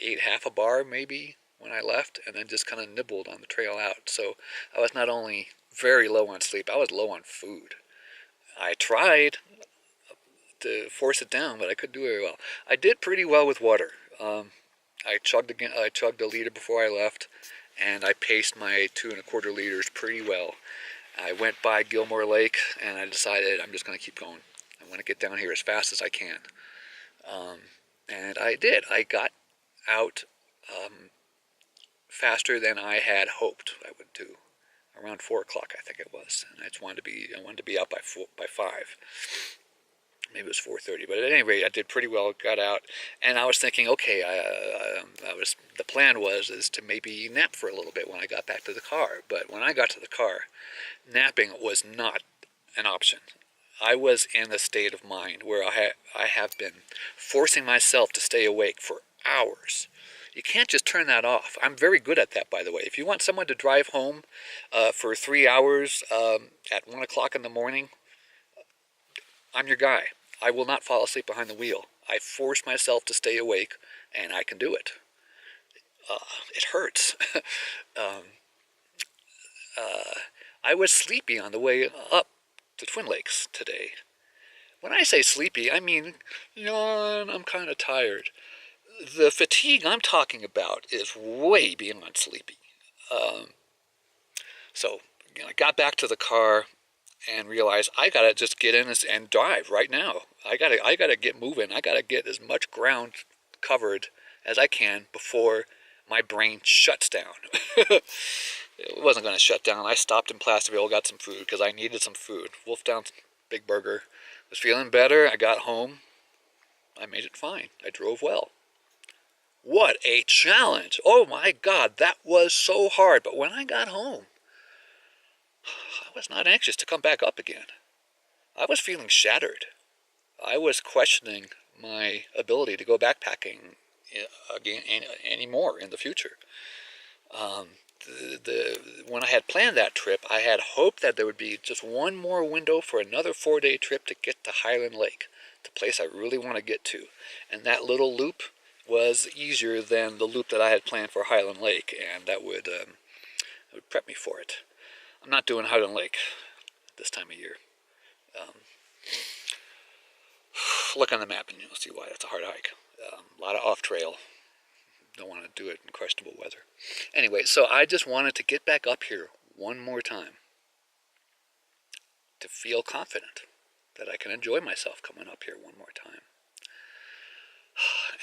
ate half a bar maybe when I left, and then just kind of nibbled on the trail out. So I was not only very low on sleep, I was low on food. I tried to force it down, but I couldn't do very well. I did pretty well with water. I chugged a liter before I left, and I paced my 2.25 liters pretty well. I went by Gilmore Lake, and I decided I'm just going to keep going. I want to get down here as fast as I can. And I did. I got out faster than I had hoped I would do. Around 4 o'clock, I think it was, and I wanted to be out by 5. Maybe it was 4:30, but at any rate, I did pretty well. Got out, and I was thinking, okay, the plan is to maybe nap for a little bit when I got back to the car. But when I got to the car, napping was not an option. I was in a state of mind where I have been forcing myself to stay awake for hours. You can't just turn that off. I'm very good at that, by the way. If you want someone to drive home for 3 hours at 1 o'clock in the morning, I'm your guy. I will not fall asleep behind the wheel. I force myself to stay awake, and I can do it. It hurts. I was sleepy on the way up to Twin Lakes today. When I say sleepy, I mean, yawn, I'm kind of tired. the fatigue I'm talking about is way beyond sleepy. Um, so I got back to the car and realized I gotta just get in and drive right now. I gotta get moving. I gotta get as much ground covered as I can before my brain shuts down. It wasn't going to shut down. I stopped in Placerville, got some food because I needed some food. Wolfdown Big Burger. Was feeling better. I got home. I made it fine. I drove well. What a challenge! Oh my God, that was so hard. But when I got home, I was not anxious to come back up again. I was feeling shattered. I was questioning my ability to go backpacking again anymore in the future. Um, when I had planned that trip, I had hoped that there would be just one more window for another 4-day trip to get to Highland Lake, the place I really want to get to. And that little loop was easier than the loop that I had planned for Highland Lake, and that would prep me for it. I'm not doing Highland Lake this time of year. Um, look on the map and you'll see why. It's a hard hike. A lot of off-trail. Don't want to do it in questionable weather. Anyway, so I just wanted to get back up here one more time to feel confident that I can enjoy myself coming up here one more time.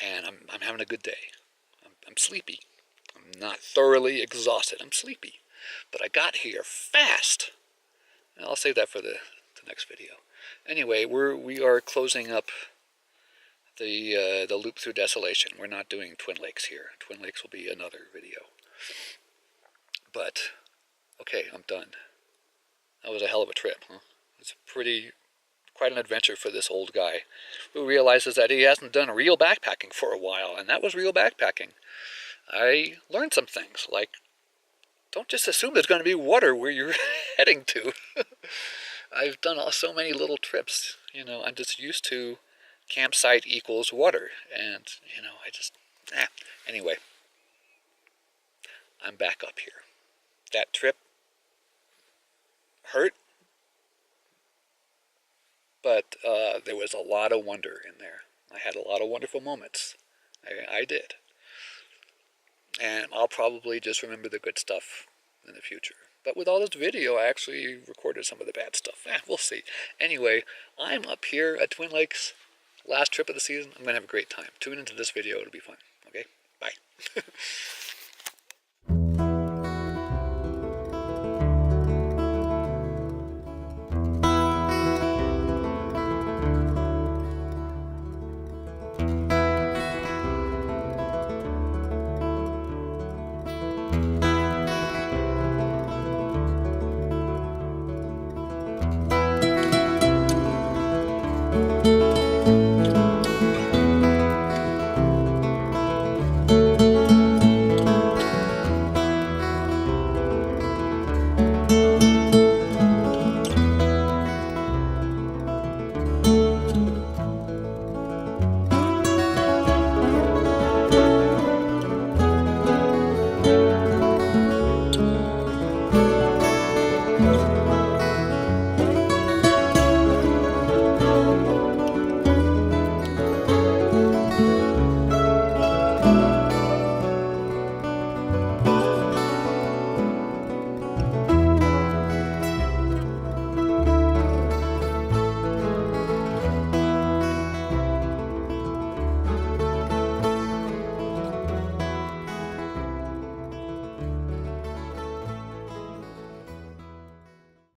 And I'm having a good day. I'm sleepy. I'm not thoroughly exhausted. I'm sleepy. But I got here fast. And I'll save that for the next video. Anyway, we are closing up the loop through Desolation. We're not doing Twin Lakes here. Twin Lakes will be another video. But, okay, I'm done. That was a hell of a trip, huh? It's quite an adventure for this old guy who realizes that he hasn't done real backpacking for a while, and that was real backpacking. I learned some things, like don't just assume there's going to be water where you're heading to. I've done so many little trips, I'm just used to campsite equals water, and, Anyway, I'm back up here. That trip hurt, but there was a lot of wonder in there. I had a lot of wonderful moments. I did. And I'll probably just remember the good stuff in the future. But with all this video, I actually recorded some of the bad stuff. We'll see. Anyway, I'm up here at Twin Lakes. Last trip of the season. I'm going to have a great time. Tune into this video. It'll be fun. Okay? Bye.